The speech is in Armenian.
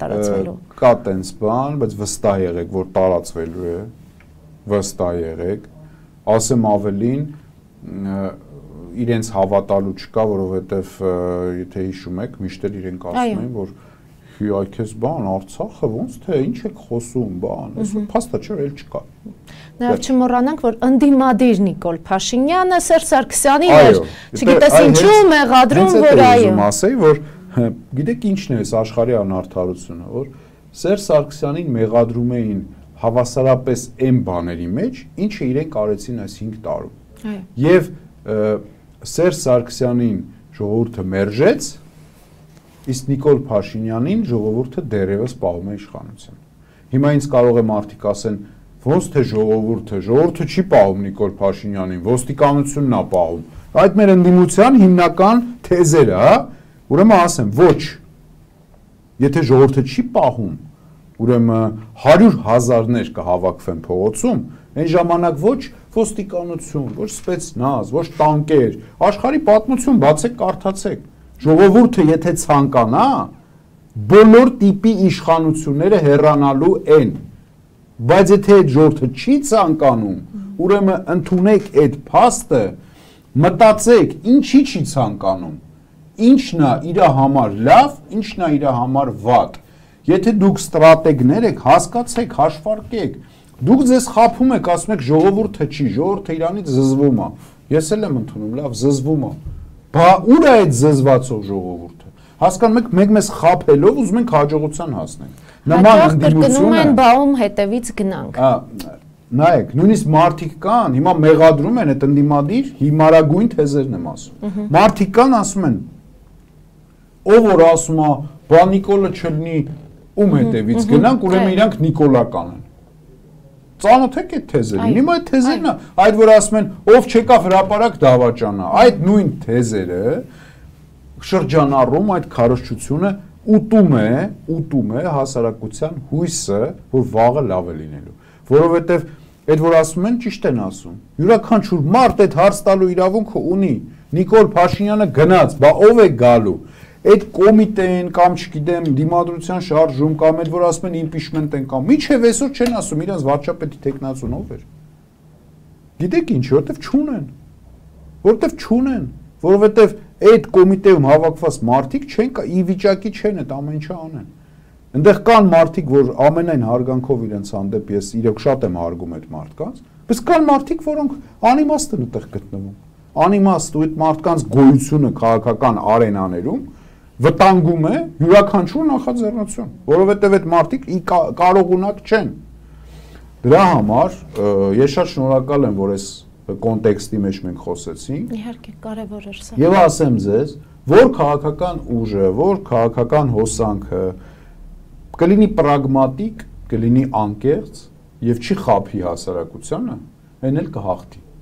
տարածվելու։ Կա տենց բան, բայց վստահ եղեք, որ տարածվելու է, վստահ եղեք, ասեմ ավելին, իրենց հավատալու չկա, որովհետև եթե հիշում եք, միշտ իրենք ասում են, որ այ քեզ բան Արցախը ոնց թե ինչ եք խոսում, բան, այսօր փաստա չէ, էլ չկա։ Նաև չմոռանանք, որ ընդդիմադիր Նիկոլ Փաշինյանը Սերժ Սարգսյանին էր, չգիտես ինչու մեղադրում, որ այո։ Ասեի, որ գիտեք ինչն է այս աշխարհի անարդարությունը, որ Սերժ Սարգսյանին մեղադրում էին հավասարապես այն բաների մեջ, ինչը իրենք արեցին այս 5 տարում։ Եվ Սերժ Սարգսյանին ժողովուրդը մերժեց, իսկ Նիկոլ Փաշինյանին ժողովուրդը դեռևս պահում է իշխանություն։ Հիմա ինձ կարող է մարդիկ ասեն, ոնց թե ժողովուրդը չի պահում Նիկոլ Փաշինյանին, ոստիկանությունն է պահում։ Այդ մեր ընդդիմության հիմնական թեզերը, հա, ուրեմն ասեմ, ոչ։ Եթե ժողովուրդը չի պահում, ուրեմն 100,000-ներ կհավաքվեն փողոցում, այն ժամանակ ոչ ոստիկանություն, ոչ սպեցնազ, ոչ տանկեր, աշխարհի պատմություն բացեք, կարդացեք։ Ժողովուրդը եթե ցանկանա, բոլոր տիպի իշխանությունները հեռանալու են, բայց եթե այդ ժողովուրդը չի ցանկանում, ուրեմն ընդունեք այդ փաստը, մտածեք, ինչի չի ցանկանում, ինչն է իր համար լավ, ինչն է իր համար վատ։ Եթե դուք ստրատեգներ եք, հասկացեք, հաշվարկեք, դուք ձեզ խաբում եք, ասում եք ժողովուրդը չի, ժողովուրդը իրանից զզվում է։ Ես էլ եմ ընդունում, լավ, զզվում է։ Բա ուր է այդ զզվացող ժողովուրդը։ Հասկանում եք, մենք մեզ խաբելով ուզում ենք հաջողության հասնենք։ Նման ընդդիմությունը են բաում հետևից գնանք։ Նայեք, նույնիսկ մարդիկ կան, հիմա մեղադրում են այդ ընդդիմադիր հիմարագույն թեզերն եմ ասում։ Մարդիկ կան ասում են, ով որ ասում է, բա Նիկոլը չլինի, ում հետևից գնանք, ուրեմն իրանք նիկոլական են։ Ծանոթ եք այդ թեզերին։ Հիմա այդ թեզերն է, այդ որ ասում են, ով չեկավ հրապարակ դավաճանա, այդ նույն թեզերը շրջանառում այդ քարոզչությունը ուտում է հասարակության հույսը, որ վաղը լավ է լինելու, որովհետև այդ որ ասում են ճիշտ են ասում, յուրաքանչյուր մարդ այդ հարց տալու իրավունքը ունի, Նիկոլ Փաշինյանը գնաց, բա ով է գալու, այդ կոմիտեն կամ չգիտեմ դիմադրության շարժում կամ այդ որ ասում են իմպիչմենտ են կամ միջև այսօր չեն ասում իրանց վարչապետի տեխնացուն ով էր, գիտեք ինչ, որովհետև չունեն, որովհետև այդ կոմիտեում հավաքված մարդիկ չեն ի վիճակի չեն այդ ամեն ինչը անեն։ Այնտեղ կան մարդիկ, որ ամենայն հարգանքով իրենց հանդեպ ես իրոք շատ եմ հարգում այդ մարդկանց, բայց կան մարդիկ, որոնք անիմաստ են այդտեղ գտնվում։ Անիմաստ ու այդ մարդկանց գոյությունը քաղաքական արենաներում վտանգում է յուրաքանչյուր նախաձեռնություն, որովհետև այդ մարդիկ կարողունակ չեն։ Դրա համար ես շատ շնորհակալ եմ, որ այս կոնտեքստի մեջ մենք խոսեցինք։ Իհարկե, կարևոր էր սա։ Եվ ասեմ ձեզ, որ քաղաքական ուժը, որ քաղաքական հոսանքը կլինի պրագմատիկ, կլինի անկեղծ եւ չի խաբի հասարակությանը, այն էլ կհաղթի։